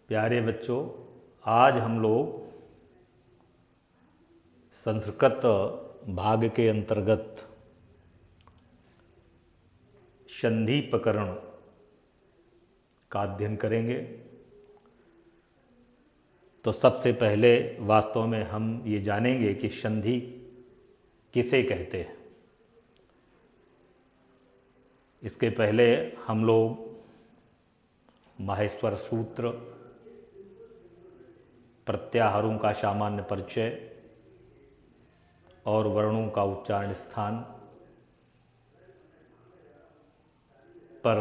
प्यारे बच्चों, आज हम लोग संस्कृत भाग के अंतर्गत संधि प्रकरण का अध्ययन करेंगे। तो सबसे पहले वास्तव में हम ये जानेंगे कि संधि किसे कहते हैं। इसके पहले हम लोग माहेश्वर सूत्र, प्रत्याहारों का सामान्य परिचय और वर्णों का उच्चारण स्थान पर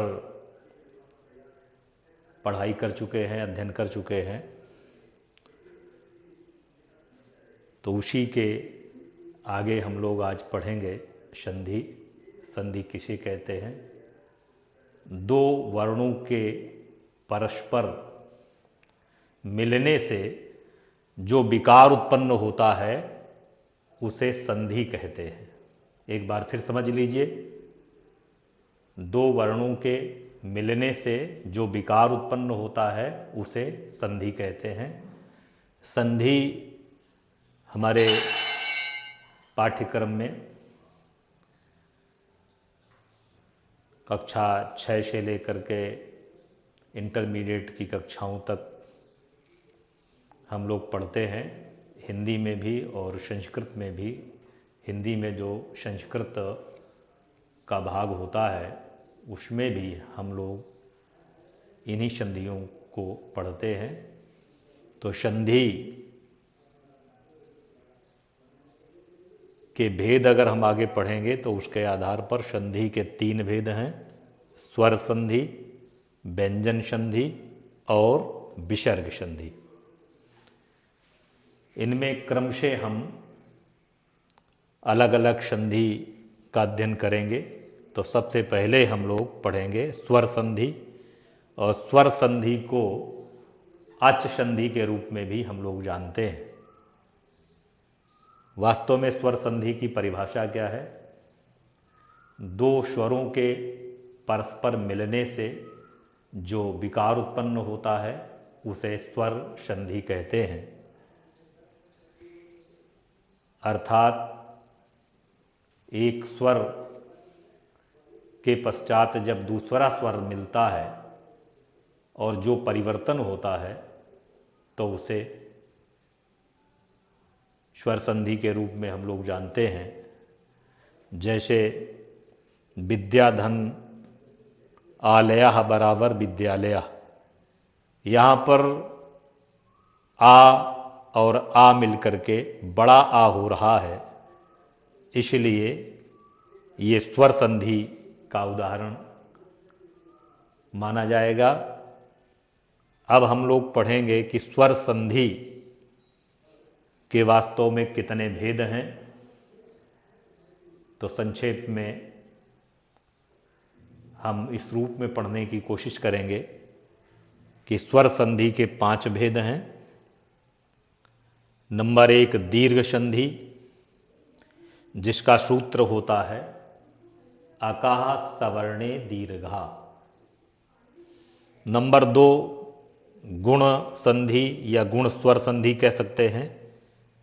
पढ़ाई कर चुके हैं, अध्ययन कर चुके हैं। तो उसी के आगे हम लोग आज पढ़ेंगे संधि। संधि किसे कहते हैं? दो वर्णों के परस्पर मिलने से जो विकार उत्पन्न होता है उसे संधि कहते हैं। एक बार फिर समझ लीजिए, दो वर्णों के मिलने से जो विकार उत्पन्न होता है उसे संधि कहते हैं। संधि हमारे पाठ्यक्रम में कक्षा 6 से लेकर के इंटरमीडिएट की कक्षाओं तक हम लोग पढ़ते हैं, हिंदी में भी और संस्कृत में भी। हिंदी में जो संस्कृत का भाग होता है उसमें भी हम लोग इन्हीं संधियों को पढ़ते हैं। तो संधि के भेद अगर हम आगे पढ़ेंगे तो उसके आधार पर संधि के 3 भेद हैं: स्वर संधि, व्यंजन संधि और विसर्ग संधि। इनमें क्रम से हम अलग अलग संधि का अध्ययन करेंगे। तो सबसे पहले हम लोग पढ़ेंगे स्वर संधि, और स्वर संधि को अच संधि के रूप में भी हम लोग जानते हैं। वास्तव में स्वर संधि की परिभाषा क्या है? दो स्वरों के परस्पर मिलने से जो विकार उत्पन्न होता है उसे स्वर संधि कहते हैं। अर्थात एक स्वर के पश्चात जब दूसरा स्वर मिलता है और जो परिवर्तन होता है तो उसे स्वर संधि के रूप में हम लोग जानते हैं। जैसे विद्याधन आलयः बराबर विद्यालय, यहाँ पर आ और आ मिलकर के बड़ा आ हो रहा है, इसलिए ये स्वर संधि का उदाहरण माना जाएगा। अब हम लोग पढ़ेंगे कि स्वर संधि के वास्तव में कितने भेद हैं। तो संक्षेप में हम इस रूप में पढ़ने की कोशिश करेंगे कि स्वर संधि के 5 भेद हैं। नंबर 1 दीर्घ संधि, जिसका सूत्र होता है अकाः सवर्णे दीर्घा। नंबर 2 गुण संधि या गुण स्वर संधि कह सकते हैं,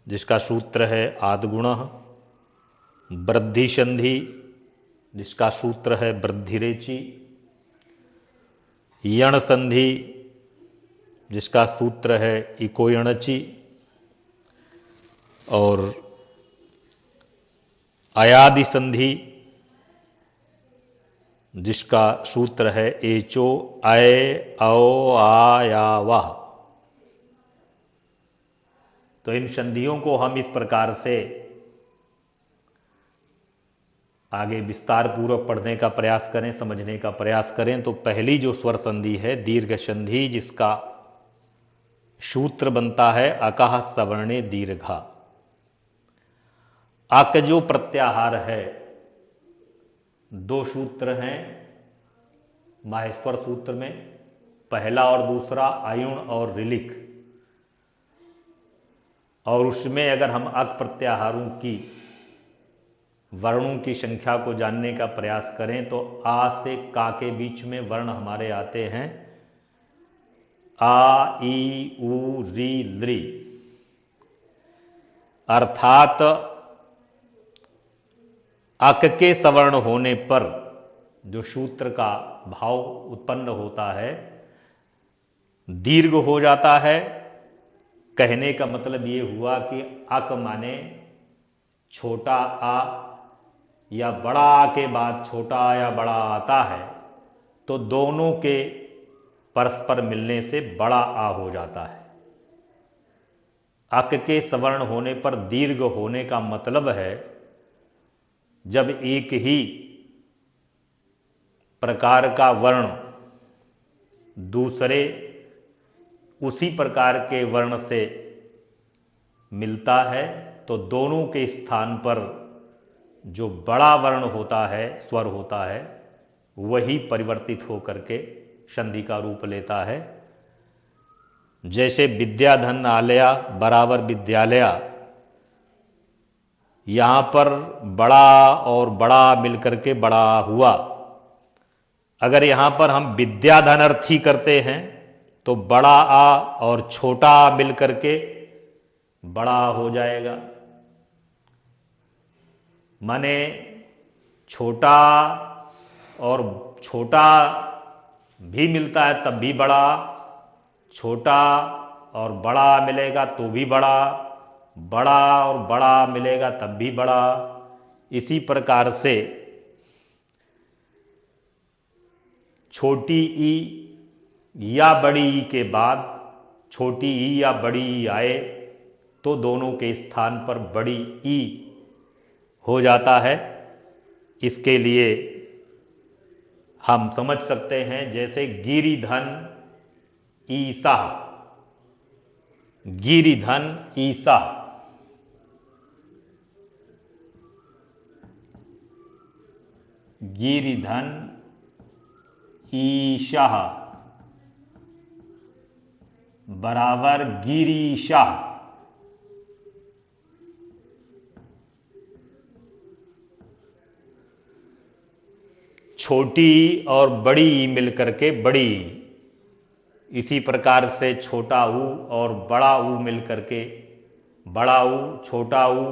जिसका सूत्र है आद्गुणः। वृद्धि संधि, जिसका सूत्र है वृद्धिरेचि। यण संधि, जिसका सूत्र है इकोयणचि। और अयादि संधि, जिसका सूत्र है एचो अय औ आ या वाह। तो इन संधियों को हम इस प्रकार से आगे विस्तार पूर्वक पढ़ने का प्रयास करें, समझने का प्रयास करें। तो पहली जो स्वर संधि है दीर्घ संधि, जिसका सूत्र बनता है अकाः सवर्णे दीर्घा। अक जो प्रत्याहार है, 2 सूत्र हैं माहेश्वर सूत्र में, पहला और दूसरा अयुण और ऋलिक। और उसमें अगर हम अक प्रत्याहारों की वर्णों की संख्या को जानने का प्रयास करें तो आ से का के बीच में वर्ण हमारे आते हैं आ ई उ री लृ, अर्थात अक के सवर्ण होने पर जो सूत्र का भाव उत्पन्न होता है दीर्घ हो जाता है। कहने का मतलब ये हुआ कि अक माने छोटा आ या बड़ा आ के बाद छोटा आ या बड़ा आता है तो दोनों के परस्पर मिलने से बड़ा आ हो जाता है। अक के सवर्ण होने पर दीर्घ होने का मतलब है जब एक ही प्रकार का वर्ण दूसरे उसी प्रकार के वर्ण से मिलता है तो दोनों के स्थान पर जो बड़ा वर्ण होता है, स्वर होता है, वही परिवर्तित होकर के संधि का रूप लेता है। जैसे विद्याधन आलया बराबर विद्यालया, यहां पर बड़ा और बड़ा मिलकर के बड़ा हुआ। अगर यहां पर हम विद्याधनर्थी करते हैं तो बड़ा आ और छोटा आ मिलकर के बड़ा हो जाएगा। माने छोटा और छोटा भी मिलता है तब भी बड़ा, छोटा और बड़ा मिलेगा तो भी बड़ा, बड़ा और बड़ा मिलेगा तब भी बड़ा। इसी प्रकार से छोटी ई या बड़ी ई के बाद छोटी ई या बड़ी ई आए तो दोनों के स्थान पर बड़ी ई हो जाता है। इसके लिए हम समझ सकते हैं जैसे गिरिधन ईसा, गिरिधन ईसा, गिरिधन ईशा बराबर गिरीशा। छोटी और बड़ी ई मिलकर के बड़ी। इसी प्रकार से छोटा ऊ और बड़ा ऊ मिलकर के बड़ा ऊ, छोटा ऊ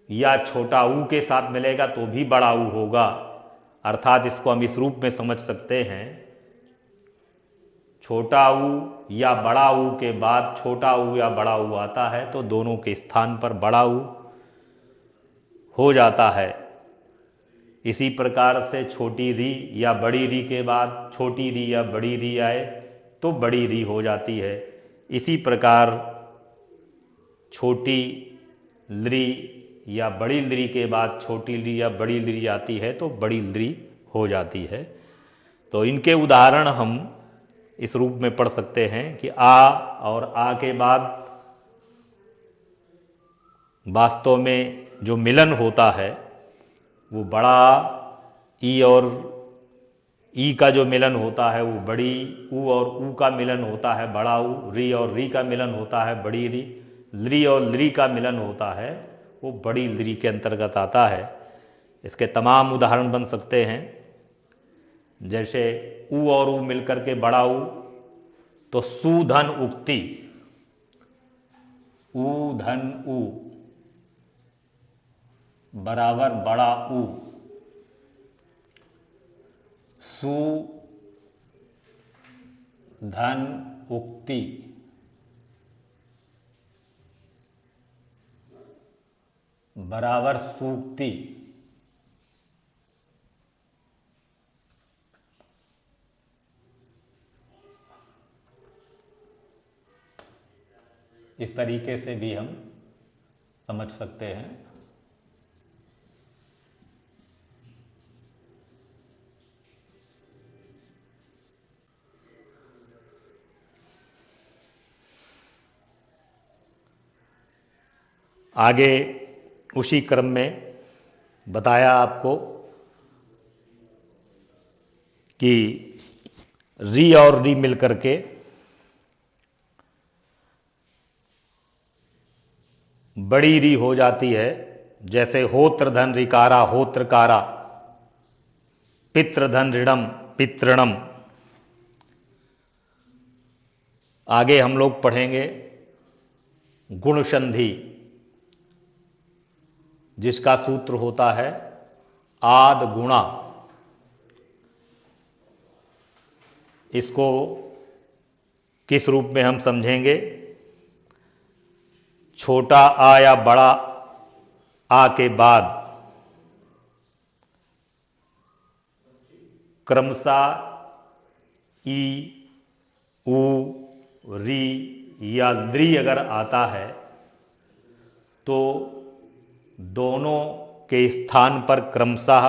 या छोटा ऊ के साथ मिलेगा तो भी बड़ा ऊ होगा। अर्थात इसको हम इस रूप में समझ सकते हैं, छोटा ऊ या बड़ा ऊ के बाद छोटा ऊ या बड़ा ऊ आता है तो दोनों के स्थान पर बड़ा ऊ हो जाता है। इसी प्रकार से छोटी री या बड़ी री के बाद छोटी री या बड़ी री आए तो बड़ी री हो जाती है। इसी प्रकार छोटी लृ या बड़ी लृ के बाद छोटी लृ या बड़ी लृ आती है तो बड़ी लृ हो जाती है। तो इनके उदाहरण हम इस रूप में पढ़ सकते हैं कि आ और आ के बाद वास्तव में जो मिलन होता है वो बड़ा, ई और ई का जो मिलन होता है वो बड़ी, ऊ और ऊ का मिलन होता है बड़ा ऊ, री और री का मिलन होता है बड़ी री, लृ और लृ का मिलन होता है वो बड़ी लृ के अंतर्गत आता है। इसके तमाम उदाहरण बन सकते हैं। जैसे ऊ और ऊ मिलकर के बड़ा ऊ तो सुधन उक्ति, ऊ धन ऊ बराबर बड़ा ऊ, सु धन उक्ति बराबर सूक्ति। इस तरीके से भी हम समझ सकते हैं। आगे उसी क्रम में बताया आपको कि री और री मिलकर के बड़ी री हो जाती है। जैसे होत्र धन रिकारा होत्रकारा, पितृ धन ऋणम पितृणम, आगे हम लोग पढ़ेंगे गुण संधि, जिसका सूत्र होता है आद गुणा। इसको किस रूप में हम समझेंगे? छोटा आ या बड़ा आ के बाद क्रमशः ई, ऊ, री या द्री अगर आता है तो दोनों के स्थान पर क्रमशः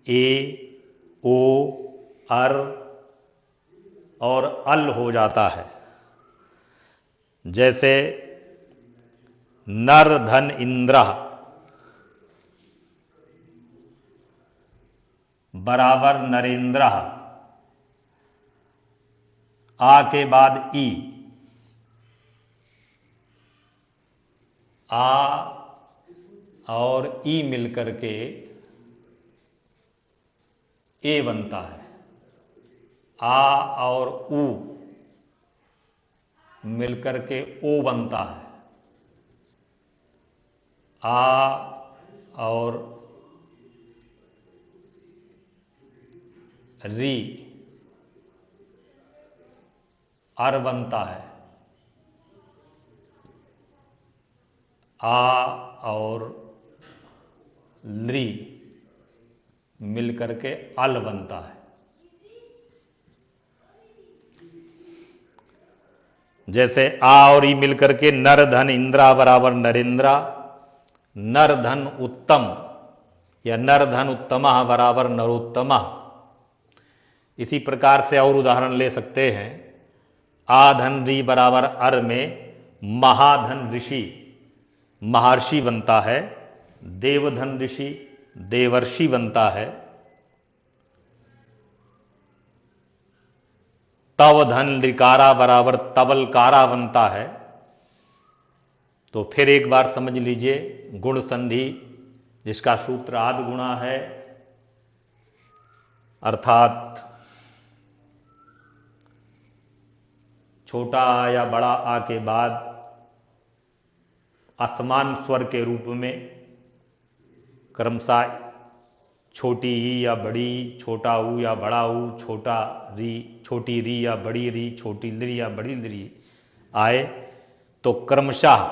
ए, ओ, अर और अल हो जाता है। जैसे नर धन इंद्र बराबर नरेंद्र, आ के बाद ई, आ और ई मिलकर के ए बनता है। आ और ऊ मिलकर के ओ बनता है। आ और री अर बनता है। आ और ली मिलकर के अल बनता है। जैसे आ और ई मिलकर के नर धन इंद्रा बराबर नरेंद्रा, नर धन उत्तम या नर धन उत्तमा बराबर नरोत्तमा। इसी प्रकार से और उदाहरण ले सकते हैं। आ धन री बराबर अर में महाधन ऋषि महर्षि बनता है, देवधन ऋषि देवर्षि बनता है, तव धन लिकारा बराबर तवलकारा बनता है। तो फिर एक बार समझ लीजिए गुण संधि, जिसका सूत्र आद गुणा है, अर्थात छोटा आ या बड़ा आ के बाद असमान स्वर के रूप में क्रमशः छोटी ई या बड़ी, छोटा ऊ या बड़ा ऊ, छोटा री, छोटी री या बड़ी री, छोटी ली या बड़ी ली आए तो क्रमशः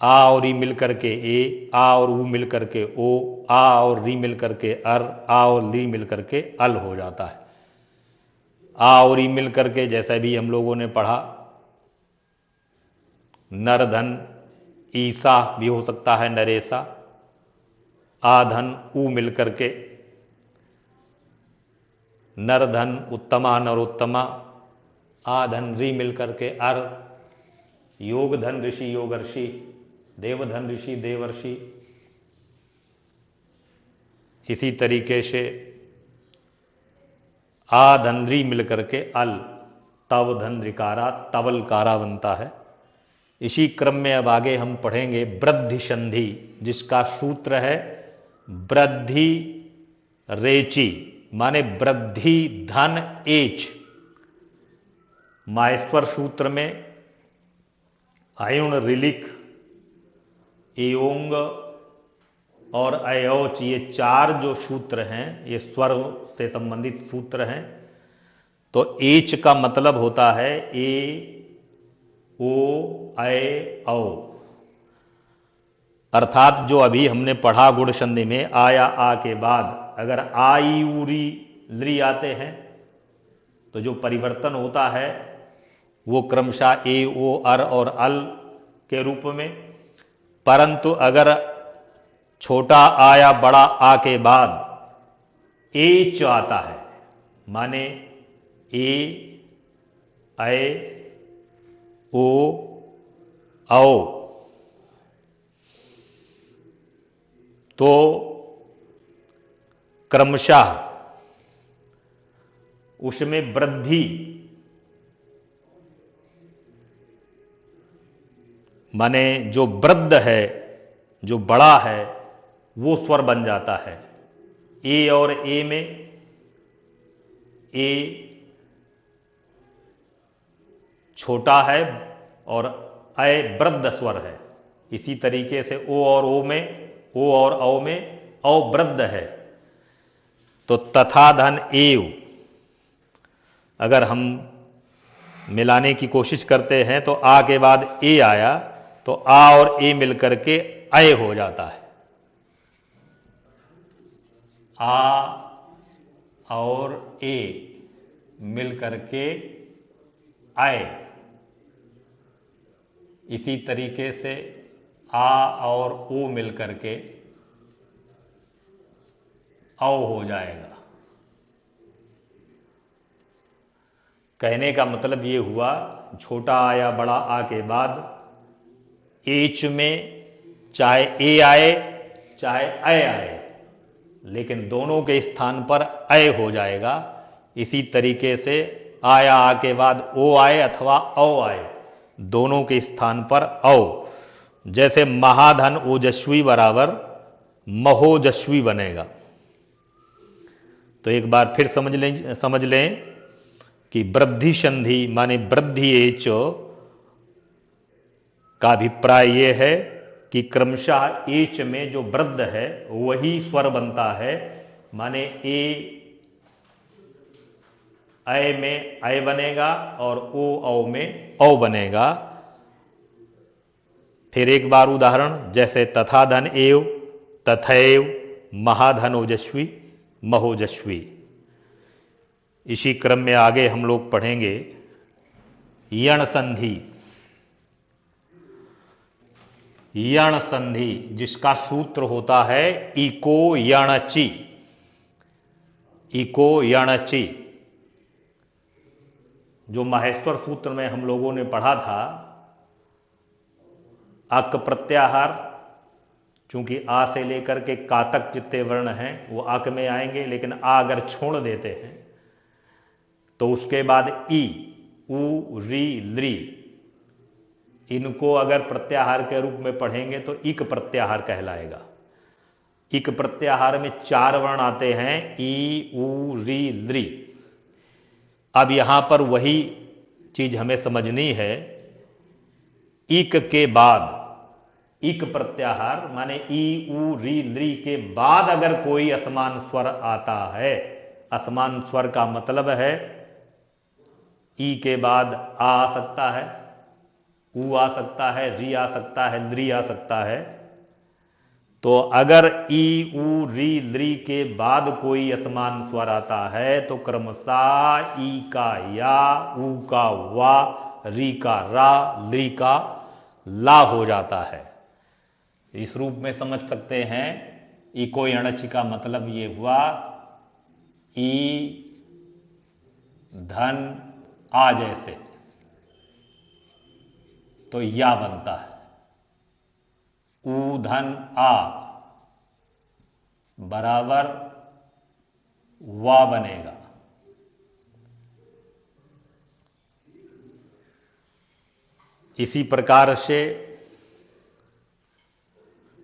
आ और ई मिलकर के ए, आ और ऊ मिलकर के ओ, आ और री मिलकर के अर, आ और ली मिलकर के अल हो जाता है। आ और ई मिलकर के जैसा भी हम लोगों ने पढ़ा, नरधन ईसा भी हो सकता है, नरेसा। आधन ऊ मिलकर के नरधन उत्तमा नरोत्तमा, आधन री मिलकर के अर, योग धन ऋषि योगर्षि, देवधन ऋषि देवर्षि। इसी तरीके से आ धन री मिलकर के अल, तव धन रिकारा तवलकारा बनता है। इसी क्रम में अब आगे हम पढ़ेंगे वृद्धि संधि, जिसका सूत्र है वृद्धि रेची, माने वृद्धि धन एच। माहेश्वर सूत्र में अयुण रिलिक एओंग और अयोच, ये चार जो सूत्र हैं ये स्वर से संबंधित सूत्र हैं। तो एच का मतलब होता है ए, ओ, ऐ, औ। अर्थात जो अभी हमने पढ़ा गुण संधि में आ या आ के बाद अगर आ, ई, ऊ, री, ली आते हैं तो जो परिवर्तन होता है वो क्रमशः ए, ओ, अर और अल के रूप में। परंतु अगर छोटा आ या बड़ा आ के बाद एच आता है, माने ए, ऐ, ओ, औ, तो क्रमशः उसमें वृद्धि, माने जो वृद्ध है, जो बड़ा है, वो स्वर बन जाता है। ए और ए में ए, छोटा है और अय वृद्ध स्वर है। इसी तरीके से ओ और ओ में औ वृद्ध है। तो तथा धन एव अगर हम मिलाने की कोशिश करते हैं तो आ के बाद ए आया तो आ और ए मिलकर के अय हो जाता है। आ और ए मिलकर के अय। इसी तरीके से आ और ओ मिलकर के औ हो जाएगा। कहने का मतलब ये हुआ, छोटा आ या बड़ा आ के बाद एच में चाहे ए आए चाहे अय आए, लेकिन दोनों के स्थान पर अय हो जाएगा। इसी तरीके से आ या आ के बाद ओ आए अथवा औ आए, दोनों के स्थान पर औ। जैसे महाधन ओजस्वी बराबर महोजस्वी बनेगा। तो एक बार फिर समझ लें कि वृद्धि संधि माने वृद्धि एच का अभिप्राय यह है कि क्रमशः एच में जो वृद्ध है वही स्वर बनता है। माने ए अय में अय बनेगा और ओ औ में औ बनेगा। फिर एक बार उदाहरण, जैसे तथा धन एव तथैव महाधन ओजस्वी महोजस्वी। इसी क्रम में आगे हम लोग पढ़ेंगे यण संधि। यण संधि जिसका सूत्र होता है इको यणचि। इको यणचि जो माहेश्वर सूत्र में हम लोगों ने पढ़ा था, अक प्रत्याहार, चूंकि आ से लेकर के का तक जितने वर्ण हैं वो अक में आएंगे, लेकिन आ अगर छोड़ देते हैं तो उसके बाद ई उ री लृ, इनको अगर प्रत्याहार के रूप में पढ़ेंगे तो इक प्रत्याहार कहलाएगा। इक प्रत्याहार में 4 वर्ण आते हैं, ई उ री लृ। अब यहां पर वही चीज हमें समझनी है, इक के बाद इक प्रत्याहार माने ई उ री लृ के बाद अगर कोई असमान स्वर आता है, असमान स्वर का मतलब है ई के बाद आ सकता है, उ आ सकता है, री आ सकता है, लृ आ सकता है। तो अगर ई उ री लृ के बाद कोई असमान स्वर आता है तो क्रमशः ई का या, उ का वा, री का रा, लृ का ला हो जाता है। इस रूप में समझ सकते हैं इको यणचि का मतलब ये हुआ, ई धन आ जैसे तो या बनता है, उ धन आ बराबर वा बनेगा। इसी प्रकार से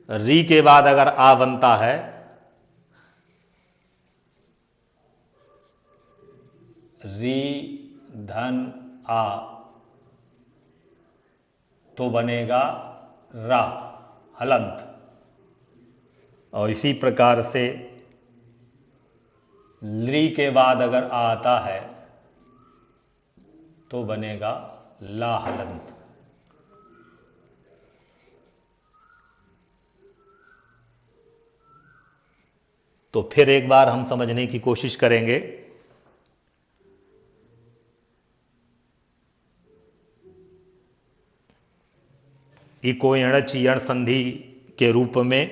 री के बाद अगर आ बनता है, री धन आ तो बनेगा रा हलंत। और इसी प्रकार से लृ के बाद अगर आ आता है तो बनेगा ला हलंत। तो फिर एक बार हम समझने की कोशिश करेंगे। इको यणच यण संधि के रूप में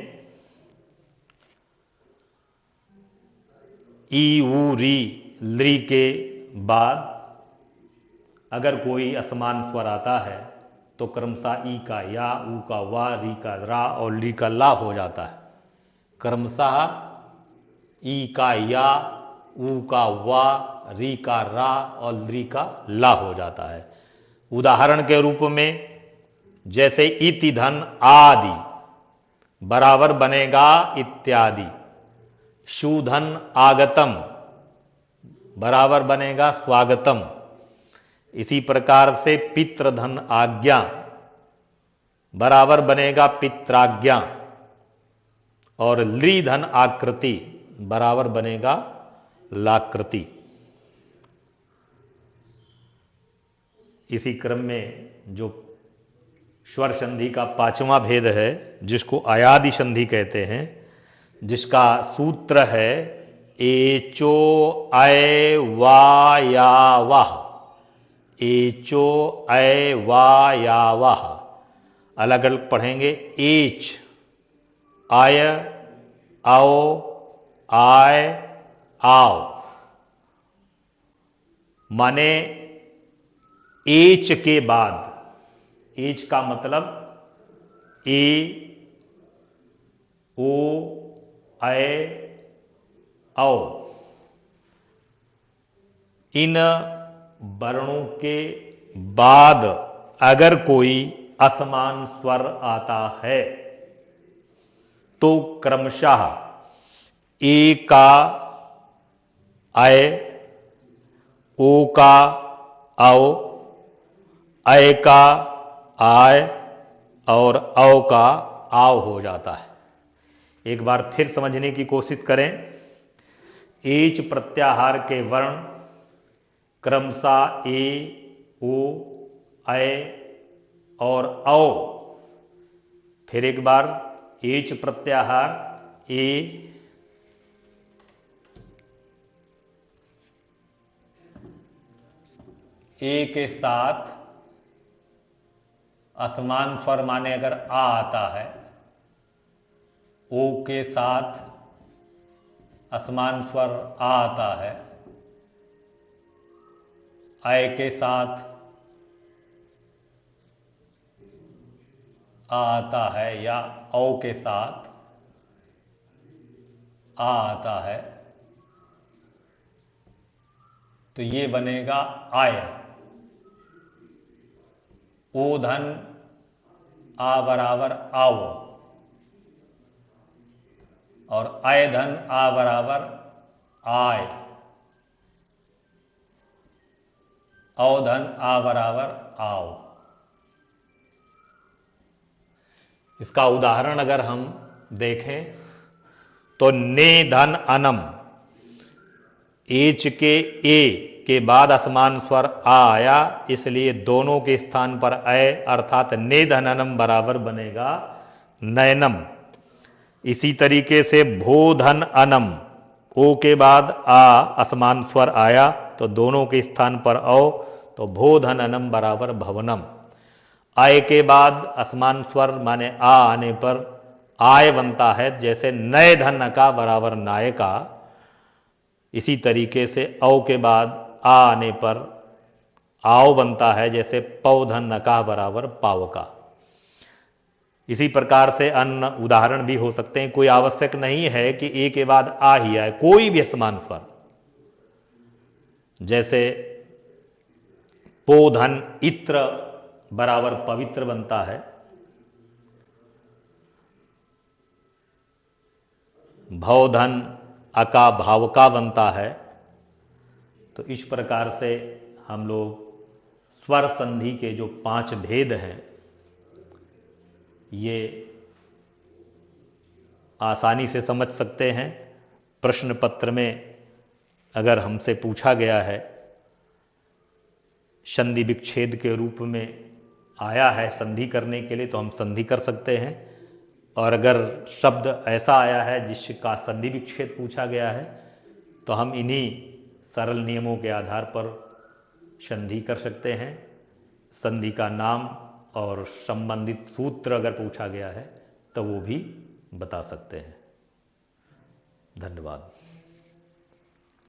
ई उ री लृ के बाद अगर कोई असमान स्वर आता है तो क्रमशः ई का या, उ का वा, री का रा और लृ का ला हो जाता है। क्रमशः ई का या, उ का वा, री का रा और लृ का ला हो जाता है। उदाहरण के रूप में जैसे इति धन आदि बराबर बनेगा इत्यादि, शूधन आगतम बराबर बनेगा स्वागतम। इसी प्रकार से पितृधन आज्ञा बराबर बनेगा पित्राज्ञा, और लृधन आकृति बराबर बनेगा लाकृति। इसी क्रम में जो स्वर संधि का पांचवा भेद है, जिसको अयादि संधि कहते हैं, जिसका सूत्र है एचो अय वा या वाह, एचो अय वा या वाह। अलग अलग पढ़ेंगे। एच आय, आओ, आय, आओ, माने एच के बाद, एच का मतलब ए, ओ, अय, औ। इन वर्णों के बाद अगर कोई असमान स्वर आता है तो क्रमशः ए का अय, ओ का औ, अय का आय और औ का आव हो जाता है। एक बार फिर समझने की कोशिश करें। एच प्रत्याहार के वर्ण क्रमशः ए, ओ, अय और औ। फिर एक बार एच प्रत्याहार ए, ए के साथ असमान स्वर माने अगर आ आता है, ओ के साथ असमान स्वर आ आता है, अय के साथ आ आता है या औ के साथ आ आता है, तो ये बनेगा आय। ओ धन आ बराबर आओ और अय धन आ बराबर आय, औ धन आ बराबर आओ। इसका उदाहरण अगर हम देखें तो ने धन अनम, एच के ए के बाद असमान स्वर आ आया, इसलिए दोनों के स्थान पर अय अर्थात ने धन अनम बराबर बनेगा नयनम। इसी तरीके से भो धन अनम, ओ के बाद आ असमान स्वर आया तो दोनों के स्थान पर औ, तो भो धन अनम बराबर भवनम। आय के बाद असमान स्वर माने आ आने पर आय बनता है, जैसे नए धन नका बराबर नायका। इसी तरीके से औ के बाद आ आने पर आओ बनता है, जैसे पौधन नका बराबर पावका। इसी प्रकार से अन्य उदाहरण भी हो सकते हैं। कोई आवश्यक नहीं है कि ए के बाद आ ही आए, कोई भी असमान स्वर, जैसे पोधन इत्र बराबर पवित्र बनता है, भवधन अका भावका बनता है। तो इस प्रकार से हम लोग स्वर संधि के जो 5 भेद हैं, ये आसानी से समझ सकते हैं। प्रश्न पत्र में अगर हमसे पूछा गया है, संधि विच्छेद के रूप में आया है संधि करने के लिए, तो हम संधि कर सकते हैं। और अगर शब्द ऐसा आया है जिसका संधि विच्छेद पूछा गया है, तो हम इन्हीं सरल नियमों के आधार पर संधि कर सकते हैं। संधि का नाम और संबंधित सूत्र अगर पूछा गया है तो वो भी बता सकते हैं। धन्यवाद।